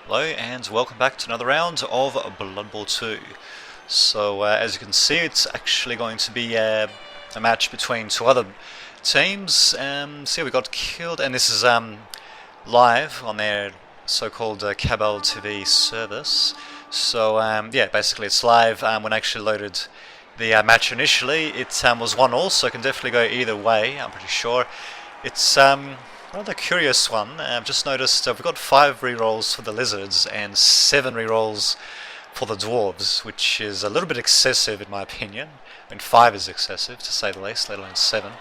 Hello and welcome back to another round of Blood Bowl 2. So as you can see, it's actually going to be a match between two other teams. See, we got killed, and this is live on their so-called Cabal TV service. So yeah, basically it's live. When I actually loaded the match initially, it was 1-1, so it can definitely go either way, I'm pretty sure. It's rather curious one. I've just noticed we've got 5 rerolls for the lizards and 7 rerolls for the dwarves, which is a little bit excessive in my opinion. I mean, 5 is excessive to say the least, let alone 7.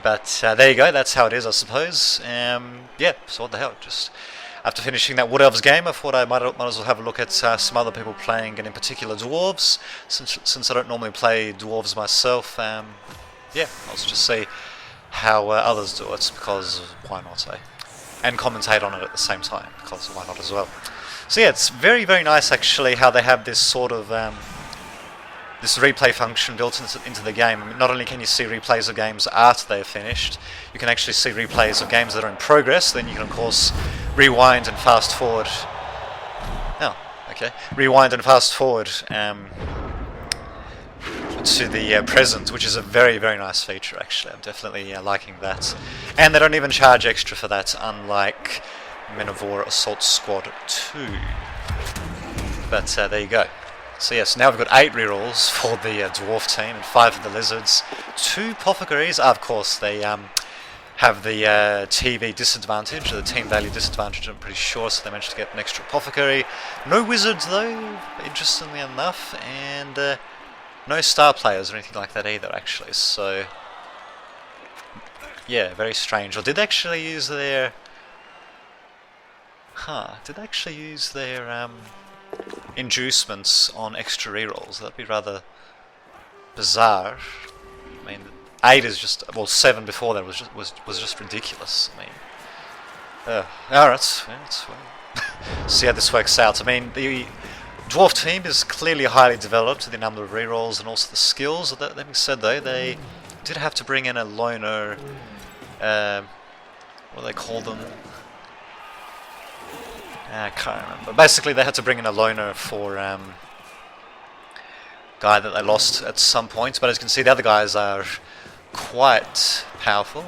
But there you go, that's how it is, I suppose. Yeah, so what the hell, just after finishing that Wood Elves game, I thought I might as well have a look at some other people playing, and in particular dwarves, since I don't normally play dwarves myself. Yeah, I'll just see how others do it, because why not, eh? And commentate on it at the same time, because why not as well. So yeah, it's very, very nice actually how they have this sort of this replay function built into the game. I mean, not only can you see replays of games after they're finished, you can actually see replays of games that are in progress. Then you can of course rewind and fast forward. Oh, okay. Rewind and fast forward to the present, which is a very, very nice feature actually. I'm definitely liking that. And they don't even charge extra for that, unlike Men of War Assault Squad 2. But there you go. So yes, now we've got 8 rerolls for the dwarf team and 5 for the lizards. 2 apothecaries, of course they have the TV disadvantage, or the team value disadvantage, I'm pretty sure, so they managed to get an extra apothecary. No wizards though, interestingly enough, and no star players or anything like that either, actually, so yeah, very strange. Or did they actually use their... did they actually use their inducements on extra rerolls? That'd be rather bizarre. I mean, 8 is just... well, 7 before that was just ridiculous. I mean... alright, yeah, well, see how this works out. I mean, the dwarf team is clearly highly developed, the number of rerolls and also the skills. That being said though, they did have to bring in a loner, what do they call them? I can't remember. Basically they had to bring in a loner for guy that they lost at some point, but as you can see the other guys are quite powerful.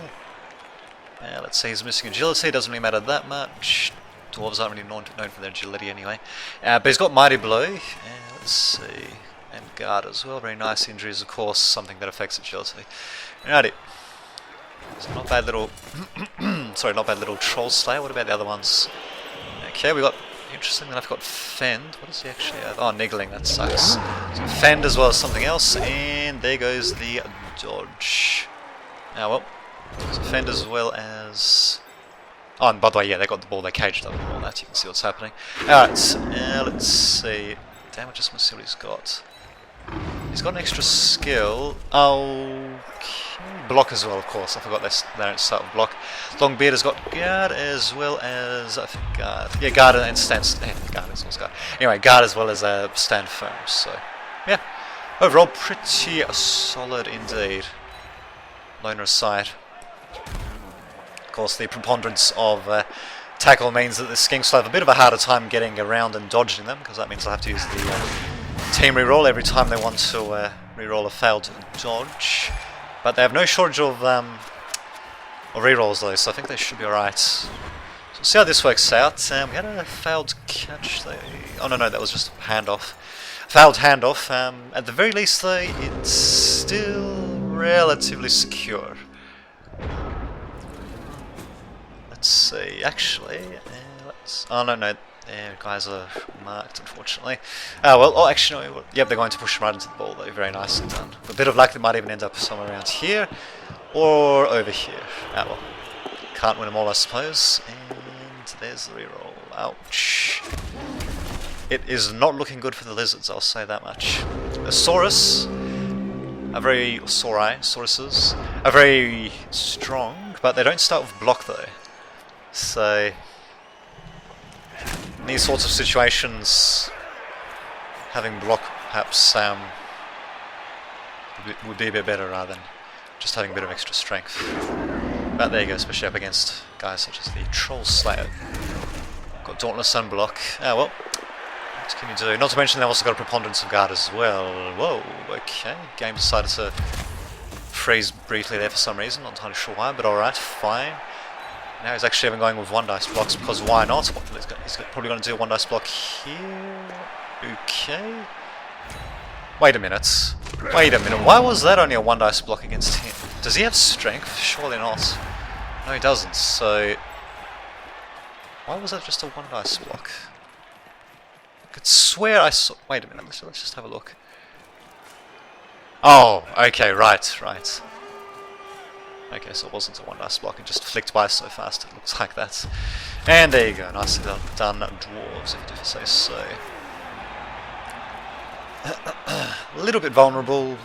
Let's see, he's missing agility, doesn't really matter that much. Dwarves aren't really known for their agility anyway. But he's got Mighty Blow, let's see, and Guard as well. Very nice injuries, of course, something that affects agility. Alrighty. So not bad little, sorry, not bad little Troll Slayer. What about the other ones? Okay, we got, interesting enough, got Fend. What does he actually have? Oh, Niggling, that sucks. So Fend as well as something else, and there goes the Dodge. Now, well, so Fend as well as... oh, and by the way, yeah, they got the ball, they caged up and all that, you can see what's happening. Alright, let's see. Damn, I just want to see what he's got. He's got an extra skill. Oh, block as well, of course. I forgot they don't start with block. Longbeard has got guard as well as, I think, guard. Yeah, guard and stand. Guard as well as guard. Anyway, guard as well as stand firm. So, yeah, overall pretty solid indeed. Loner aside. Of course, the preponderance of tackle means that the skinks will have a bit of a harder time getting around and dodging them, because that means they'll have to use the team reroll every time they want to reroll a failed dodge. But they have no shortage of rerolls though, so I think they should be alright. So we'll see how this works out. We had a failed catch though. Oh no, that was just a handoff. Failed handoff. At the very least though, it's still relatively secure. Let's see, actually, oh no, guys are marked, unfortunately. Actually, no, yep, they're going to push them right into the ball, though. Very nicely done. With a bit of luck, they might even end up somewhere around here, or over here. Well, can't win them all, I suppose. And there's the reroll. Ouch. It is not looking good for the lizards, I'll say that much. The Sauruses are very strong, but they don't start with block, though. So, in these sorts of situations, having block perhaps would be a bit better rather than just having a bit of extra strength. But there you go, especially up against guys such as the Troll Slayer. Got Dauntless Sunblock. Ah, well. What can you do? Not to mention they've also got a Preponderance of Guard as well. Whoa, okay. Game decided to freeze briefly there for some reason. Not entirely sure why, but alright, fine. Now he's actually even going with 1 dice blocks because why not? He's probably going to do a 1 dice block here. Okay. Wait a minute. Wait a minute. Why was that only a 1 dice block against him? Does he have strength? Surely not. No, he doesn't. So why was that just a 1 dice block? I could swear I saw... Wait a minute. Let's just have a look. Oh, okay, right. Okay, so it wasn't a 1 dice block, it just flicked by so fast it looks like that. And there you go, nicely done dwarves, if you do say so. A little bit vulnerable.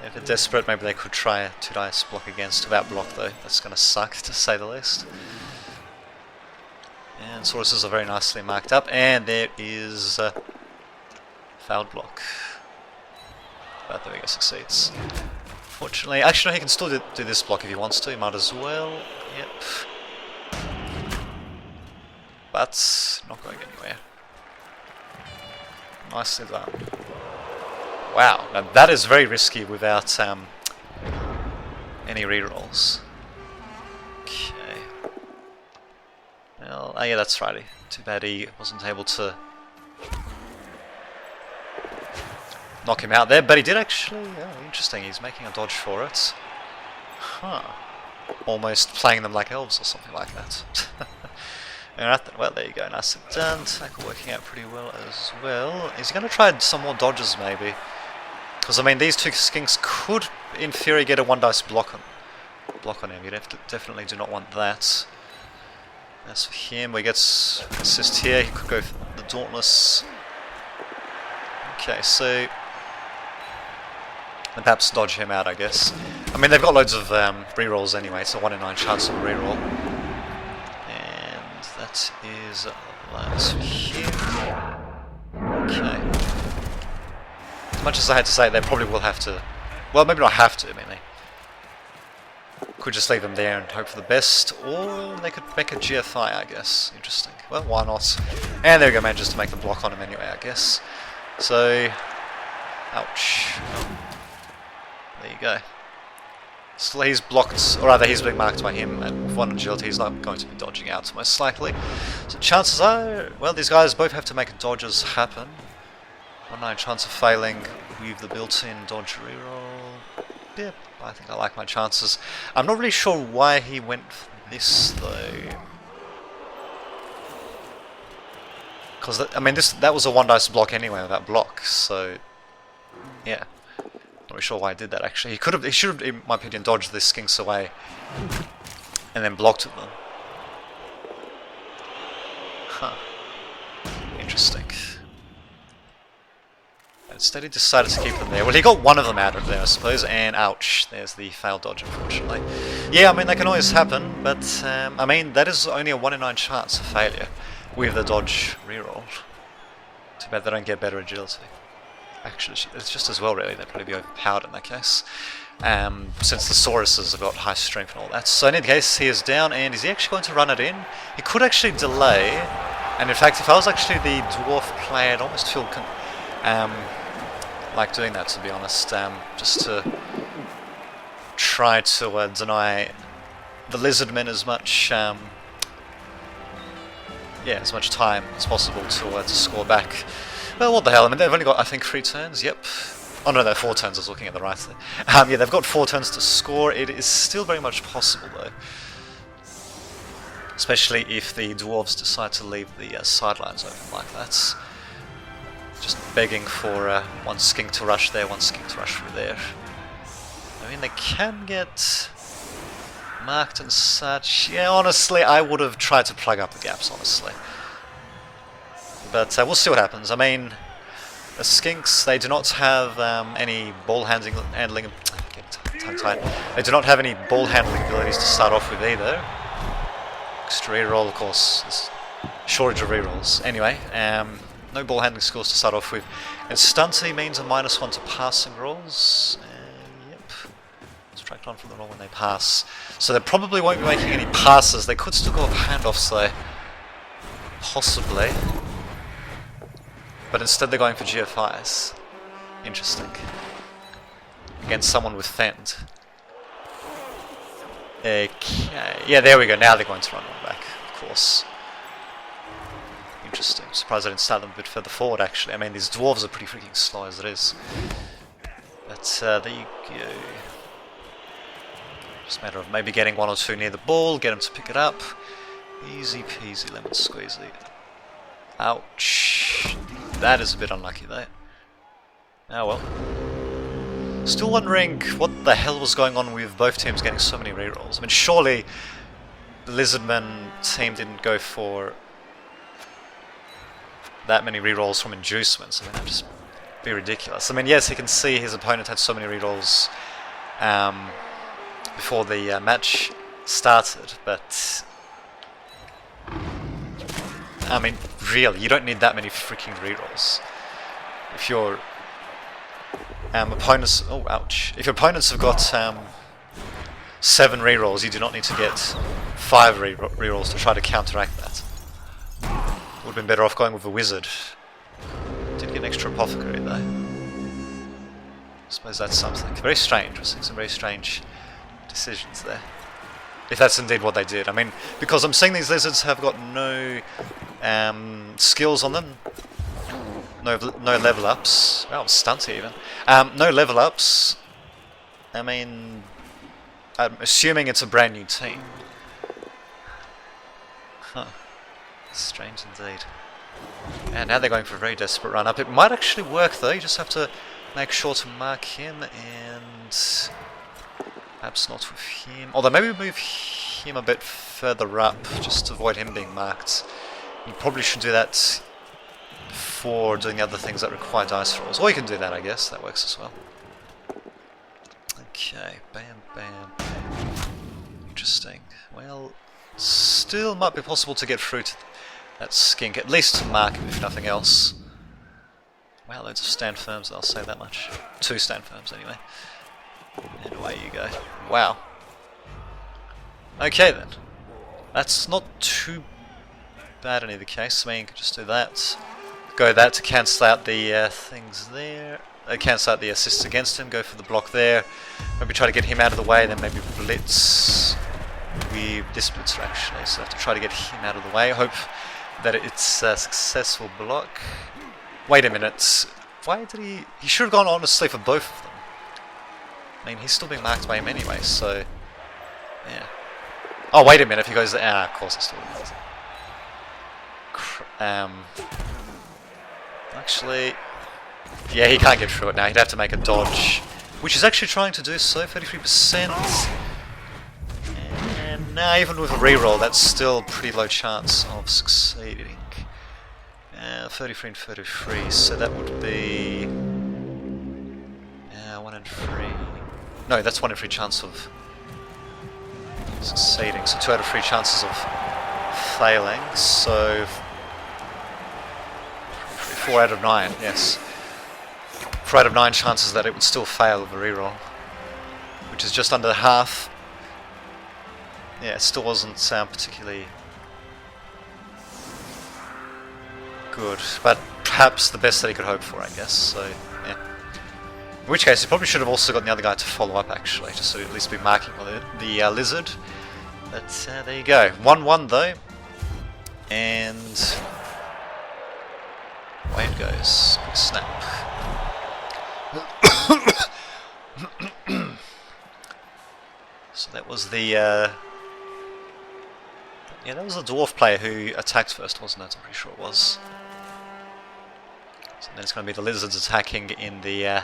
If they're desperate, maybe they could try a 2 dice block against without block though. That's going to suck, to say the least. And sources are very nicely marked up, and there is fouled block. But there we go, succeeds. Fortunately, actually no, he can still do this block if he wants to, he might as well. Yep. But not going anywhere. Nicely done. Wow, now that is very risky without any rerolls. Okay. Well, oh yeah, that's right. Too bad he wasn't able to knock him out there, but he did actually. Oh, interesting. He's making a dodge for it. Huh. Almost playing them like elves or something like that. Alright then, well there you go, nicely done. Tackle working out pretty well as well. Is he going to try some more dodges maybe? Because I mean these 2 skinks could in theory get a 1 dice block on him. You definitely do not want that. As for him, we get assist here. He could go for the Dauntless. Okay, so and perhaps dodge him out, I guess. I mean, they've got loads of rerolls anyway, so 1 in 9 chance of a reroll. And that is that here. Okay. As much as I had to say, they probably will have to... Well, maybe not have to, I mean, they could just leave them there and hope for the best, or they could make a GFI, I guess. Interesting. Well, why not? And there we go, manages to make the block on him anyway, I guess. So... Ouch. There you go. Still he's blocked, or rather he's being marked by him, and with 1 agility he's not going to be dodging out most likely. So chances are, well, these guys both have to make dodges happen. 1/9 chance of failing with the built-in dodge reroll. Yep, I think I like my chances. I'm not really sure why he went for this though. Because I mean that was a 1 dice block anyway with that block, so yeah. Not really sure why I did that actually. He should have, in my opinion, dodged this skinks away and then blocked them. Huh. Interesting. Instead he decided to keep them there. Well, he got 1 of them out of there, I suppose, and ouch, there's the failed dodge, unfortunately. Yeah, I mean, that can always happen, but, I mean, that is only a 1 in 9 chance of failure with the dodge reroll. Too bad they don't get better agility. Actually, it's just as well, really. They'd probably be overpowered in that case, since the Sauruses have got high strength and all that. So in any case, he is down, and is he actually going to run it in? He could actually delay, and in fact, if I was actually the dwarf player, I'd almost feel like doing that, to be honest, just to try to deny the lizardmen as much, as much time as possible to score back. Well, what the hell, I mean, they've only got, I think, 3 turns, yep. Oh no, they're 4 turns, I was looking at the right there. Yeah, they've got 4 turns to score. It is still very much possible, though. Especially if the dwarves decide to leave the sidelines open like that. Just begging for 1 skink to rush there, 1 skink to rush through there. I mean, they can get marked and such. Yeah, honestly, I would have tried to plug up the gaps, honestly. But we'll see what happens. I mean, the skinks, they do not have any ball handling. Tongue-tied. They do not have any ball handling abilities to start off with either. Extra reroll, of course. There's shortage of rerolls. Anyway, no ball handling skills to start off with. And stunty means a -1 to passing rolls. Yep. Subtract 1 from the roll when they pass. So they probably won't be making any passes. They could still go off handoffs though. Possibly. But instead they're going for GFIs. Interesting. Against someone with Fend. Okay. Yeah, there we go. Now they're going to run one back, of course. Interesting. Surprised I didn't start them a bit further forward, actually. I mean, these dwarves are pretty freaking slow as it is. But there you go. Just a matter of maybe getting one or two near the ball, get them to pick it up. Easy peasy lemon squeezy. Ouch. That is a bit unlucky though. Oh well. Still wondering what the hell was going on with both teams getting so many rerolls. I mean, surely the Lizardman team didn't go for that many rerolls from inducements. I mean, that'd just be ridiculous. I mean, yes, he can see his opponent had so many rerolls before the match started, but I mean, really, you don't need that many freaking rerolls. If your opponents, oh ouch! If your opponents have got 7 rerolls, you do not need to get 5 rerolls to try to counteract that. Would have been better off going with a wizard. Did get an extra apothecary though. I suppose that's something. Very strange. We're seeing some very strange decisions there. If that's indeed what they did. I mean, because I'm seeing these lizards have got no skills on them. No level ups. Oh, stunty even. No level ups. I mean, I'm assuming it's a brand new team. Huh. Strange indeed. And now they're going for a very desperate run up. It might actually work though. You just have to make sure to mark him and perhaps not with him. Although maybe move him a bit further up just to avoid him being marked. You probably should do that before doing other things that require dice rolls. Or you can do that, I guess. That works as well. Okay, bam, bam, bam. Interesting. Well, still might be possible to get through to that skink, at least to mark him if nothing else. Wow, loads of stand firms, I'll say that much. 2 stand firms anyway. And away you go. Wow. Okay then. That's not too bad in either case. I mean, you could just do that. Go that to cancel out the things there. Cancel out the assists against him, go for the block there. Maybe try to get him out of the way, then maybe blitz. This blitzer actually, so I have to try to get him out of the way. I hope that it's a successful block. Wait a minute. Why did he... He should have gone honestly for both of them. I mean, he's still being marked by him anyway, so... Yeah. Oh, wait a minute, if he goes there... Ah, of course he's still actually... Yeah, he can't get through it now. He'd have to make a dodge. Which he's actually trying to do so, 33%. And now, even with a reroll, that's still a pretty low chance of succeeding. 33 and 33, so that would be... 1 in 3... No, that's 1 in 3 chance of succeeding, so 2 out of 3 chances of failing, so... 4 out of 9, yes. 4 out of 9 chances that it would still fail with a reroll, which is just under half. Yeah, it still wasn't particularly good, but perhaps the best that he could hope for, I guess, so yeah. In which case, he probably should have also gotten the other guy to follow up, actually, just so he'd at least be marking the lizard. But there you go. 1-1 though, and away it goes. Quick snap. So that was the yeah, that was the dwarf player who attacked first, wasn't it? I'm pretty sure it was. So then it's going to be the lizards attacking in the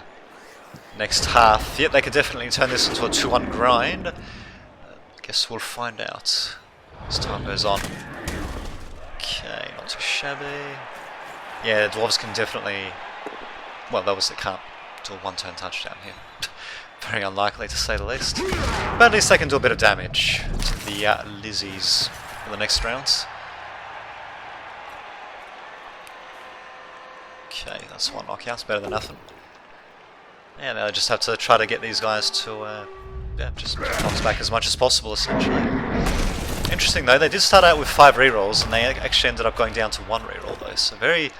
next half. Yep, they could definitely turn this into a 2-1 grind. Guess we'll find out as time goes on. Okay, not too shabby. Yeah, the dwarves can definitely... Well, they obviously can't do a 1-turn touchdown here. Very unlikely to say the least. But at least they can do a bit of damage to the Lizzies for the next rounds. Okay, that's 1 knockout, it's better than nothing. And I just have to try to get these guys to yeah, just bounce back as much as possible, essentially. Interesting though, they did start out with 5 rerolls and they actually ended up going down to 1 reroll though, so very...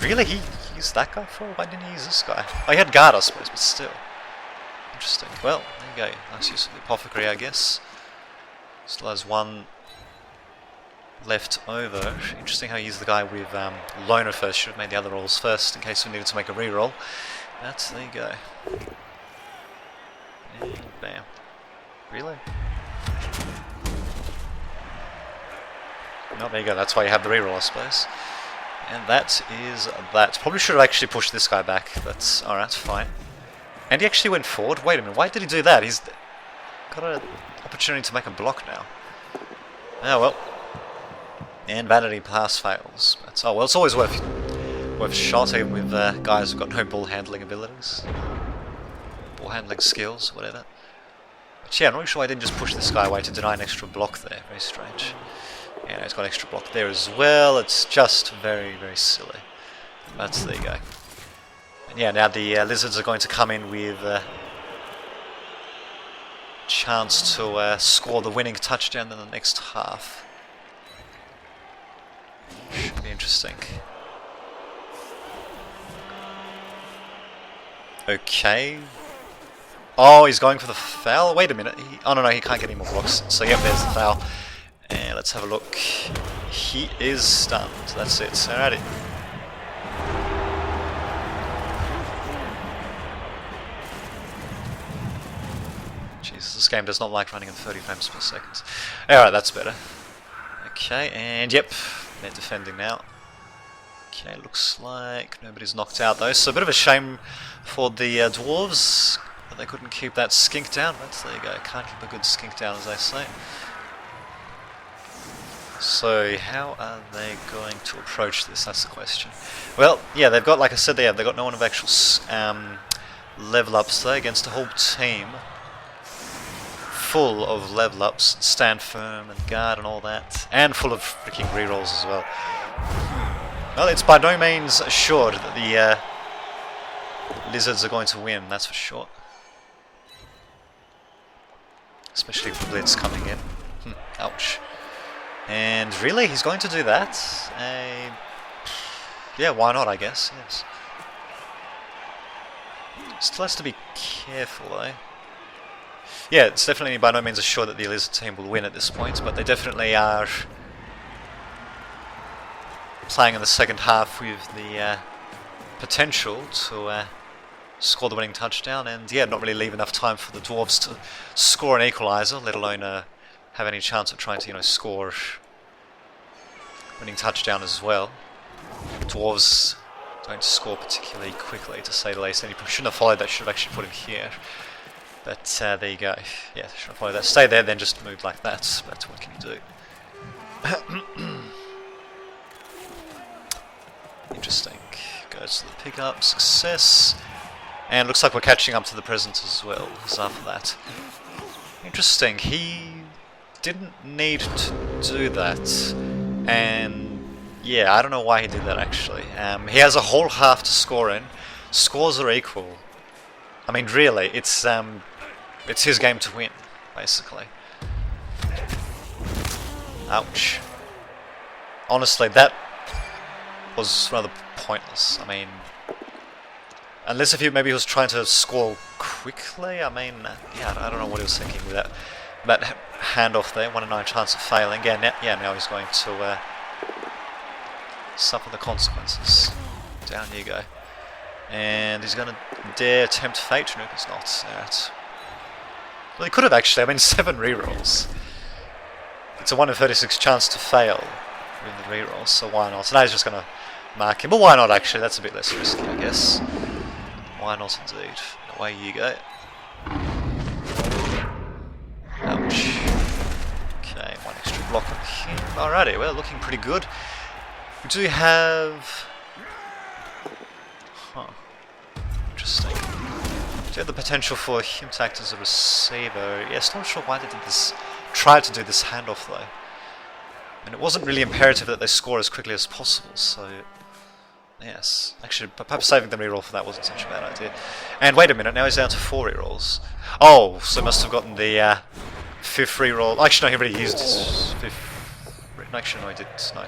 really? He used that guy for? Why didn't he use this guy? Oh, he had guard I suppose, but still. Interesting. Well, there you go. Nice use of the apothecary I guess. Still has 1 left over. Interesting how he used the guy with Loner first. Should have made the other rolls first in case we needed to make a reroll. But there you go. And bam. Really? No, there you go. That's why you have the reroll, I suppose. And that is that. Probably should have actually pushed this guy back, but alright, fine. And he actually went forward. Wait a minute, why did he do that? He's got an opportunity to make a block now. Oh well. And vanity pass fails. But, oh well, it's always worth a shot, even with guys who've got no ball handling abilities. Ball handling skills, whatever. But yeah, I'm not really sure why I didn't just push this guy away to deny an extra block there. Very strange. Yeah, he's got an extra block there as well. It's just very, very silly. But there you go. And yeah, now the lizards are going to come in with a chance to score the winning touchdown in the next half. Should be interesting. Okay. Oh, he's going for the foul. Wait a minute. Oh no, he can't get any more blocks. So yep, there's the foul. And let's have a look. He is stunned. That's it. Alrighty. Jesus, this game does not like running in 30 frames per second. Alright, that's better. Okay, and yep, they're defending now. Okay, looks like nobody's knocked out though. So a bit of a shame for the dwarves that they couldn't keep that skink down. But there you go. Can't keep a good skink down, as they say. So how are they going to approach this? That's the question. Well, yeah, they've got, like I said, they've got no one of actual level ups there against a whole team full of level ups, stand firm and guard and all that, and full of freaking rerolls as well. Well, it's by no means assured that the lizards are going to win, that's for sure. Especially with the blitz coming in. Ouch. And really, he's going to do that? Yeah, why not, I guess, yes. Still has to be careful, though. Yeah, it's definitely by no means assured that the lizard team will win at this point, but they definitely are playing in the second half with the potential to score the winning touchdown, and yeah, not really leave enough time for the dwarves to score an equaliser, let alone have any chance of trying to, score winning touchdown as well. Dwarves don't score particularly quickly, to say the least, and you shouldn't have followed that, should have actually put him here. But there you go. Yeah, should have followed that. Stay there, then just move like that. But what can you do? Interesting. Goes to the pickup, success. And looks like we're catching up to the present as well, as after that. Interesting, he didn't need to do that. And yeah, I don't know why he did that actually. He has a whole half to score in. Scores are equal. I mean, really, it's his game to win, basically. Ouch. Honestly, that was rather pointless. I mean, unless if maybe he was trying to score quickly. I mean, yeah, I don't know what he was thinking with that handoff there. 1 in 9 chance of failing. Yeah, now he's going to suffer the consequences. Down you go. And he's going to dare tempt fate. Nope, he's not. Alright. Well, he could have actually. I mean, 7 rerolls. It's a 1 in 36 chance to fail with the rerolls, so why not? So now he's just going to mark him. But why not, actually? That's a bit less risky, I guess. Why not, indeed? Away you go. Ouch. Okay, 1 extra block on him. Alrighty, well, looking pretty good. We do have... Interesting. Do you have the potential for him to act as a receiver? Yes, not sure why they did this. Tried to do this handoff though. And it wasn't really imperative that they score as quickly as possible, so Yes. Actually, perhaps saving the reroll for that wasn't such a bad idea. And wait a minute, now he's down to 4 rerolls. Oh, so must have gotten the 5th reroll. Actually, no, he already used his 5th. Actually, no, he didn't. No.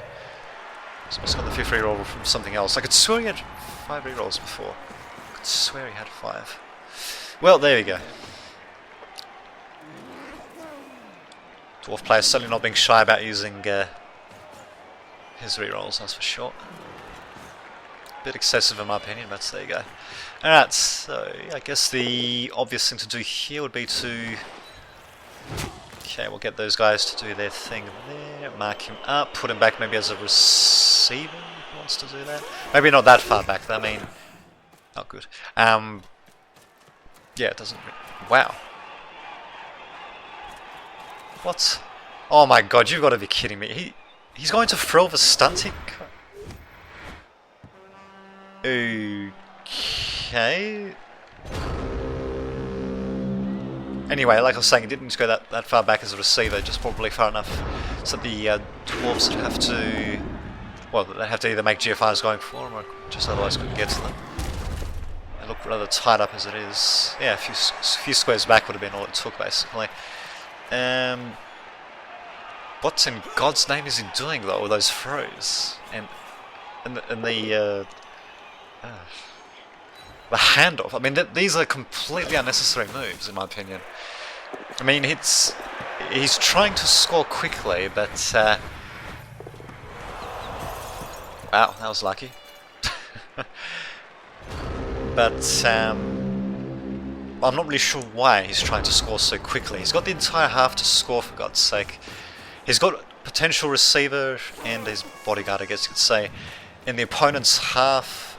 So must have got the 5th reroll from something else. I could swear he had 5 rerolls before. I could swear he had 5. Well, there you go. Dwarf player certainly not being shy about using his rerolls, that's for sure. Bit excessive in my opinion, but there you go. Alright, so I guess the obvious thing to do here would be to... Okay, we'll get those guys to do their thing there, mark him up, put him back maybe as a receiver, if he wants to do that. Maybe not that far back, I mean... Not good. Yeah, it doesn't... Wow. What? Oh my god, you've got to be kidding me. He's going to throw the stunty... Okay. Anyway, like I was saying, he didn't go that far back as a receiver, just probably far enough so the dwarves would have to... Well, they have to either make GFIs going for them or just otherwise couldn't get to them. They look rather tied up as it is. Yeah, a few squares back would have been all it took, basically. What in God's name is he doing though with those throws? And the handoff. I mean, these are completely unnecessary moves, in my opinion. I mean, he's trying to score quickly, but wow, that was lucky. But I'm not really sure why he's trying to score so quickly. He's got the entire half to score, for God's sake. He's got potential receiver and his bodyguard, I guess you could say, in the opponent's half.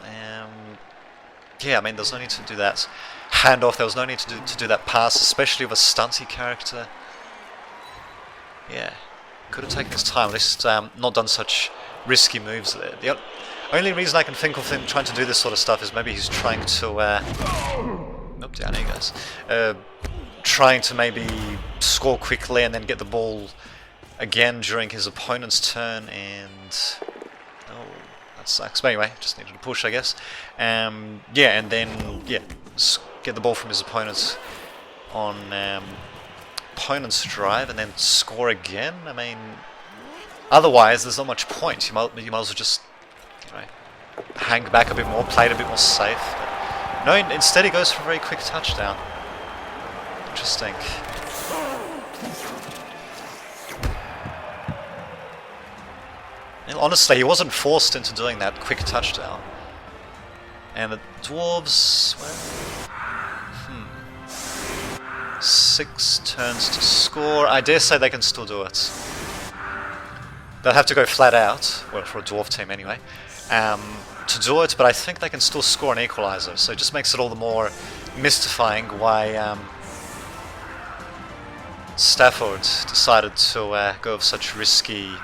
Yeah, I mean, there's no need to do that handoff. There was no need to do that pass, especially with a stunty character. Yeah, could have taken his time. At least not done such risky moves there. The only reason I can think of him trying to do this sort of stuff is maybe he's trying to... Nope, down he goes. Trying to maybe score quickly and then get the ball again during his opponent's turn and... Oh, that sucks. But anyway, just needed to push, I guess. Yeah, and then, yeah, get the ball from his opponent on opponent's drive and then score again. I mean, otherwise there's not much point. You might as well just, you know, hang back a bit more, play it a bit more safe. But no, instead he goes for a very quick touchdown. Interesting. And honestly, he wasn't forced into doing that quick touchdown. And the dwarves, well, 6 turns to score. I dare say they can still do it. They'll have to go flat out, well, for a dwarf team anyway, to do it, but I think they can still score an equalizer, so it just makes it all the more mystifying why Stafford decided to go with such risky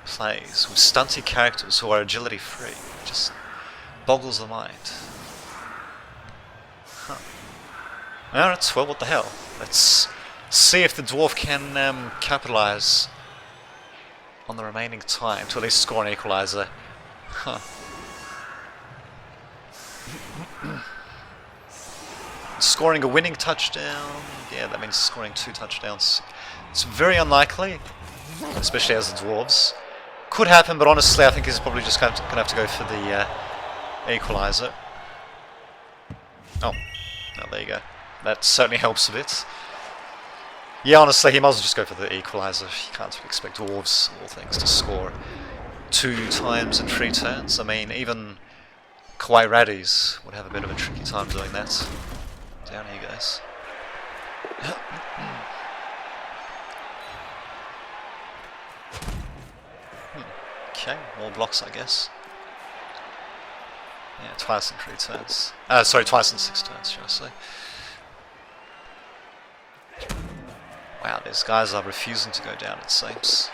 plays with stunty characters who are agility free. Just boggles the mind. Huh. Alright, well, what the hell. Let's see if the dwarf can capitalize on the remaining time to at least score an equalizer. Huh. Scoring a winning touchdown. Yeah, that means scoring 2 touchdowns. It's very unlikely, especially as the dwarves. Could happen, but honestly I think he's probably just going to have to go for the equalizer. Oh, there you go. That certainly helps a bit. Yeah, honestly, he might as well just go for the equalizer. You can't expect dwarves, of all things, to score 2 times in 3 turns. I mean, even Kawaii Raddies would have a bit of a tricky time doing that. Down he goes. Okay, more blocks, I guess. Yeah, twice in 3 turns. Sorry, twice in 6 turns, should I say. Wow, these guys are refusing to go down, it seems.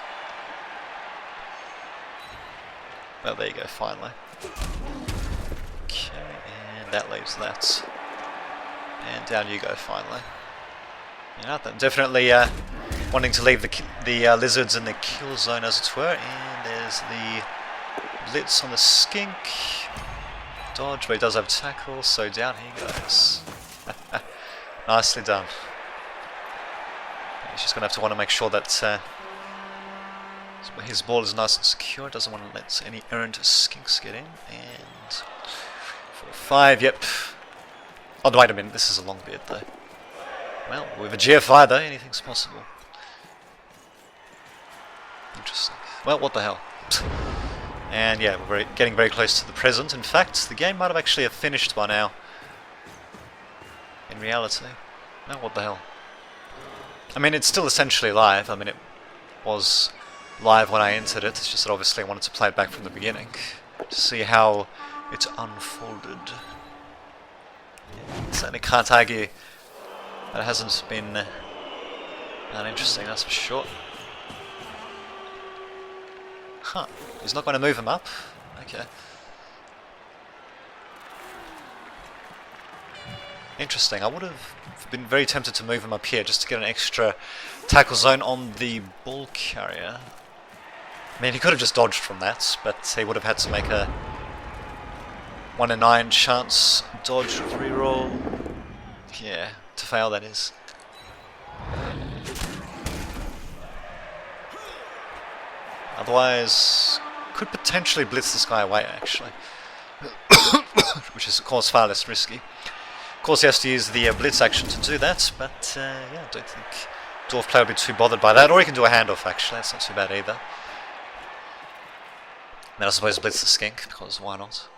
Well, there you go, finally. Okay, and that leaves that. And down you go, finally. Yeah, definitely wanting to leave the lizards in the kill zone, as it were. And there's the blitz on the skink. dodge, but he does have tackle, so down he goes. Nicely done. He's just going to have to want to make sure that his ball is nice and secure, doesn't want to let any errant skinks get in, and 4-5, yep. Oh, wait a minute, this is a long beard though. Well, with a GFI though, anything's possible. Interesting. Well, what the hell. And yeah, we're getting very close to the present. In fact, the game might have actually finished by now. In reality. Oh, what the hell. I mean, it's still essentially live. I mean, it was live when I entered it. It's just that obviously I wanted to play it back from the beginning to see how it unfolded. Yeah, certainly can't argue that it hasn't been uninteresting, that's for sure. Huh. He's not going to move him up? Okay. Interesting. I would have been very tempted to move him up here just to get an extra tackle zone on the ball carrier. I mean, he could have just dodged from that, but he would have had to make a 1 in 9 chance dodge reroll. Yeah, to fail that is. Otherwise, could potentially blitz this guy away actually, which is of course far less risky. Of course he has to use the blitz action to do that, but yeah, I don't think Dwarf player would be too bothered by that, or he can do a handoff actually, that's not too bad either. Then I suppose blitz the skink, because why not?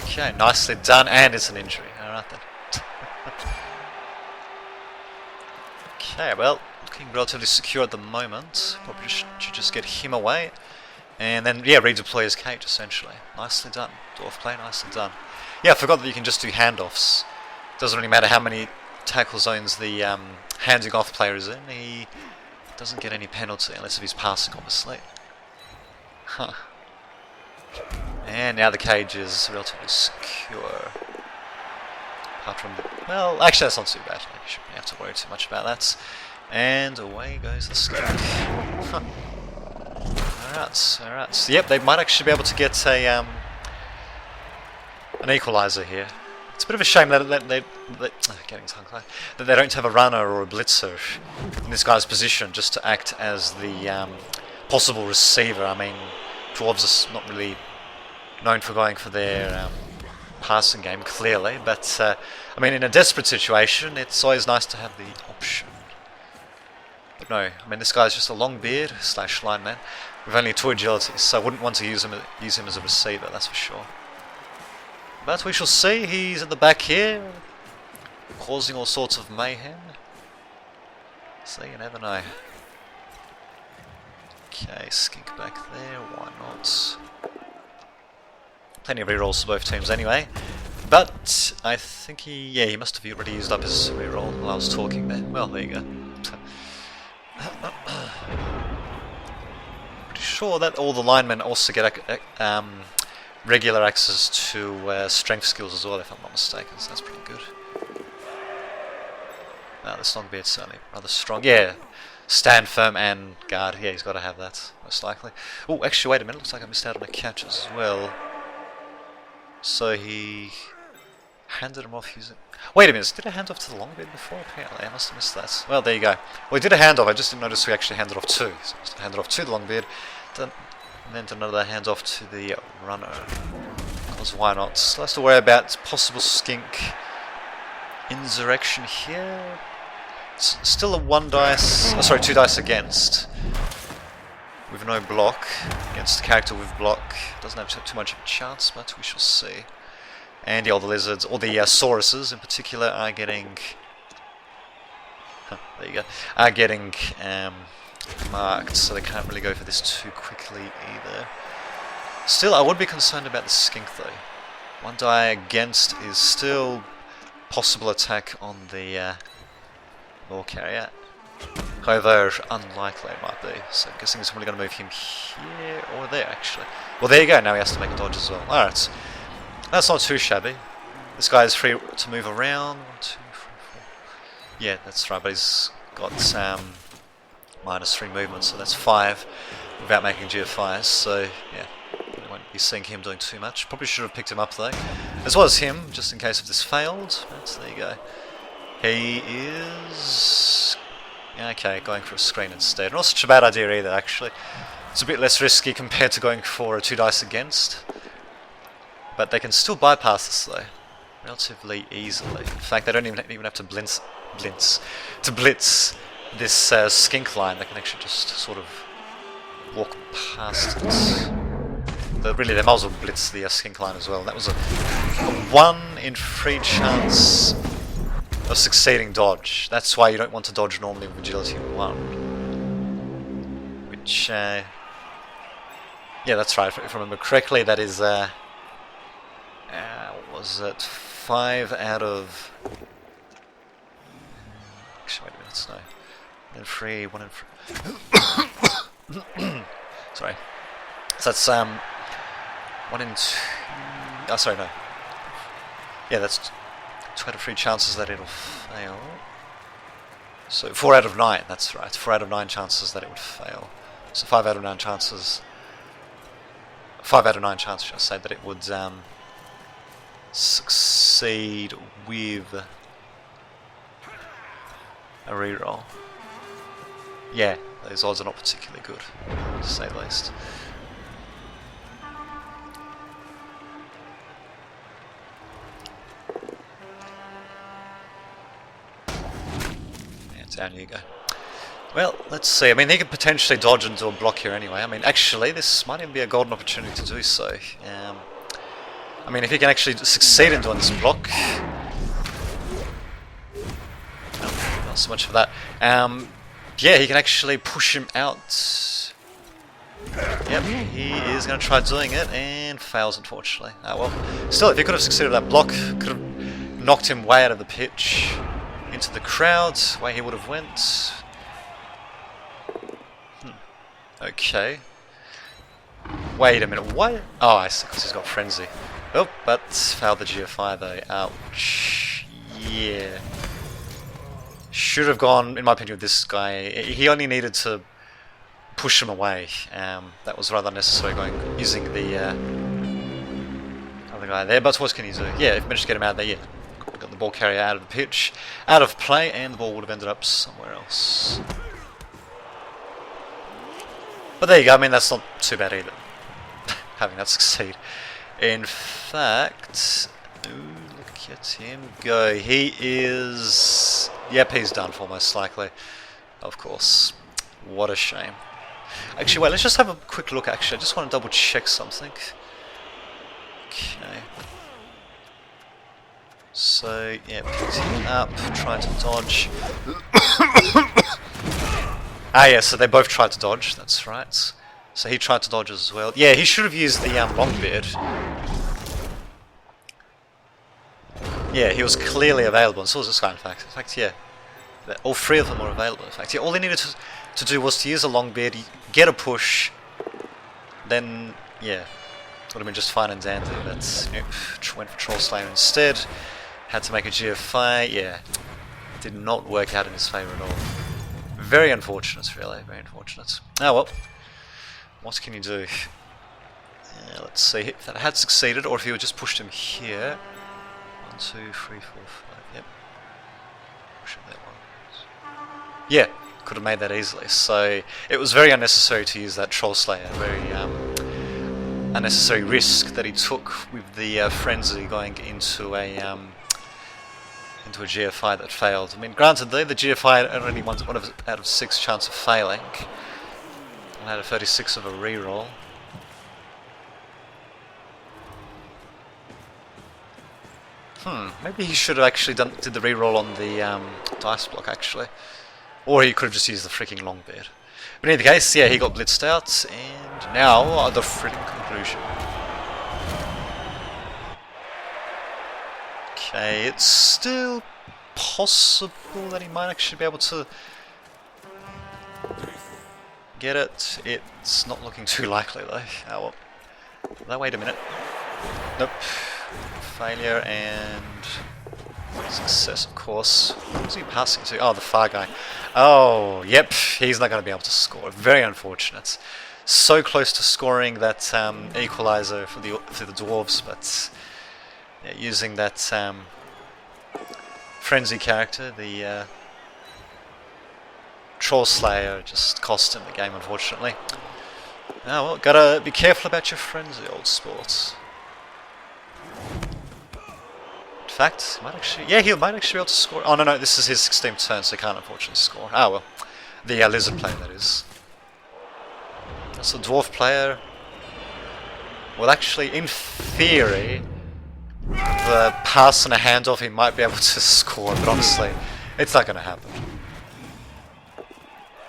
Okay, nicely done, and it's an injury, alright then. Okay, well, looking relatively secure at the moment. Probably should just get him away. And then, yeah, redeploy his cage, essentially. Nicely done. Dwarf play, nicely done. Yeah, I forgot that you can just do handoffs. Doesn't really matter how many tackle zones the handing off player is in. He doesn't get any penalty, unless if he's passing, obviously. Huh. And now the cage is relatively secure. Apart from, well, actually that's not too bad. You shouldn't have to worry too much about that. And away goes the skink. Huh. Alright. So, yep, they might actually be able to get a an equalizer here. It's a bit of a shame that getting tongue-tied, that they don't have a runner or a blitzer in this guy's position just to act as the possible receiver. I mean, Dwarves are not really known for going for their passing game, clearly, but I mean, in a desperate situation, it's always nice to have the option. But no, I mean, this guy's just a long beard / lineman with only 2 agility, so I wouldn't want to use him as a receiver, that's for sure. But we shall see. He's at the back here, causing all sorts of mayhem. So you never know. Okay, skink back there, why not? Plenty of rerolls for both teams anyway. But I think he must have already used up his reroll while I was talking there. Well, there you go. Pretty sure that all the linemen also get regular access to strength skills as well, if I'm not mistaken, so that's pretty good. This long beard's certainly rather strong. Yeah, stand firm and guard. Yeah, he's got to have that, most likely. Oh, actually, wait a minute. Looks like I missed out on a catch as well. So he handed him off using... Wait a minute, did I hand off to the long beard before? Apparently, I must have missed that. Well, there you go. Well, he did a handoff, I just didn't notice we actually handed off 2. So I must have handed off to the long beard, and then another handoff to the runner. Because why not? Still has to worry about possible skink insurrection here. It's still a 1 dice, oh, sorry, 2 dice against. With no block, against the character with block. Doesn't have too much of a chance, but we shall see. And yeah, all the lizards, or the sauruses in particular, are getting... there you go. Are getting marked, so they can't really go for this too quickly either. Still, I would be concerned about the skink though. 1 die against is still possible attack on the ball carrier. However, unlikely it might be. So I'm guessing it's probably going to move him here or there actually. Well, there you go, now he has to make a dodge as well. Alright, that's not too shabby. This guy is free to move around. 1, 2, 3, 4. Yeah, that's right, but he's got -3 movement, so that's 5 without making GFIs. So yeah, he won't be seeing him doing too much. Probably should have picked him up though, as well as him, just in case if this failed. But there you go. He is... okay, going for a screen instead. Not such a bad idea either, actually. It's a bit less risky compared to going for a 2 dice against. But they can still bypass this though, relatively easily. In fact, they don't even have to blitz this skink line. They can actually just sort of walk past it. Really, they might as well blitz the skink line as well. That was a 1 in 3 chance of succeeding dodge. That's why you don't want to dodge normally with agility 1. Which, yeah, that's right. If I remember correctly, that is, what was it? 5 out of... actually, wait a minute, no. 1 in 3, 1 in 3... sorry. So that's, 1 in 2... oh, sorry, no. Yeah, that's 2 out of 3 chances that it'll fail. So 4 out of 9, that's right. 4 out of 9 chances that it would fail. So 5 out of 9 chances... 5 out of 9 chances, should I say, that it would succeed with a reroll. Yeah, those odds are not particularly good, to say the least. Yeah, down you go. Well, let's see. I mean, he could potentially dodge into a block here anyway. I mean, actually, this might even be a golden opportunity to do so. I mean, if he can actually succeed in doing this block... no, not so much for that. Yeah, he can actually push him out. Yep, he is going to try doing it, and fails, unfortunately. Oh, well. Still, if he could have succeeded that block, could have knocked him way out of the pitch into the crowd, where he would have went. Okay. Wait a minute, what? Oh, I see, because he's got Frenzy. Oh, but failed the GFI though. Ouch. Yeah. Should have gone, in my opinion, with this guy. He only needed to push him away. That was rather unnecessary using the other guy there. But what can you do? Yeah, if you managed to get him out there, yeah. Got the ball carrier out of the pitch, out of play, and the ball would have ended up somewhere else. But there you go, I mean, that's not too bad either, having that succeed. In fact, ooh, look at him go. He is... yep, he's done for most likely. Of course. What a shame. Actually, wait, let's just have a quick look, actually. I just want to double check something. Okay. So, yeah, picked him up, trying to dodge. Ah, yeah, so they both tried to dodge, that's right. So he tried to dodge as well. Yeah, he should have used the Longbeard. Yeah, he was clearly available, and so was this guy, in fact. In fact, yeah. All 3 of them were available, in fact. Yeah, all he needed to do was to use a Longbeard, get a push, then, yeah, would have been just fine and dandy, but nope, went for Troll Slayer instead. Had to make a GFI, yeah. Did not work out in his favour at all. Very unfortunate, really, very unfortunate. Oh well, what can you do? Let's see if that had succeeded, or if you had just pushed him here. 1, 2, 3, 4, 5, yep. Push him that one. Yeah, could have made that easily. So it was very unnecessary to use that Troll Slayer, very unnecessary risk that he took with the Frenzy going into a GFI that failed. I mean, granted, though, the GFI had only one out of 6 chance of failing, and had a 36 of a reroll. Maybe he should have actually did the reroll on the dice block, actually, or he could have just used the freaking Longbeard. But in any case, yeah, he got blitzed out, and now the freaking conclusion. Okay, it's still possible that he might actually be able to get it. It's not looking too likely though. Oh well. Now, wait a minute. Nope. Failure and success, of course. Who's he passing to? Oh, the far guy. Oh, yep. He's not going to be able to score. Very unfortunate. so close to scoring that equalizer for the dwarves, but yeah, using that frenzy character, the Troll Slayer, just cost him the game, unfortunately. Oh well, gotta be careful about your frenzy, old sport. In fact, he might actually, yeah, he might actually be able to score. Oh no, this is his 16th turn, so he can't unfortunately score. Ah well, the lizard player, that is. That's the dwarf player. Well, actually, in theory, the pass and a handoff, he might be able to score, but honestly, it's not going to happen.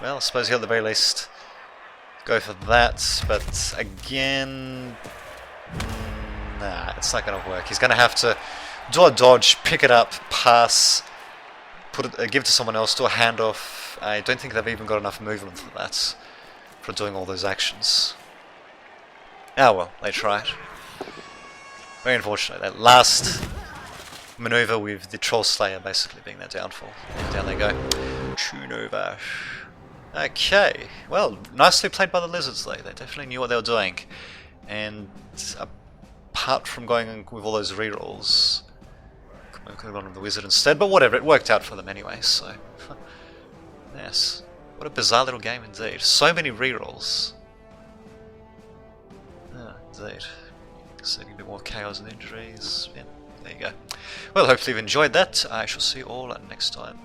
Well, I suppose he'll at the very least go for that, but again, nah, it's not going to work. He's going to have to do a dodge, pick it up, pass, put it, give it to someone else, do a handoff. I don't think they've even got enough movement for that, for doing all those actions. Ah well, they tried. Very unfortunate. That last maneuver with the Troll Slayer basically being their downfall. And down they go. Tune over. Okay, well, nicely played by the Lizards though. They definitely knew what they were doing. And apart from going with all those rerolls, could have gone with the Wizard instead, but whatever, it worked out for them anyway, so... yes. What a bizarre little game indeed. So many rerolls. Yeah, indeed. Setting a bit more chaos and injuries. Yeah, there you go. Well, hopefully you've enjoyed that. I shall see you all next time.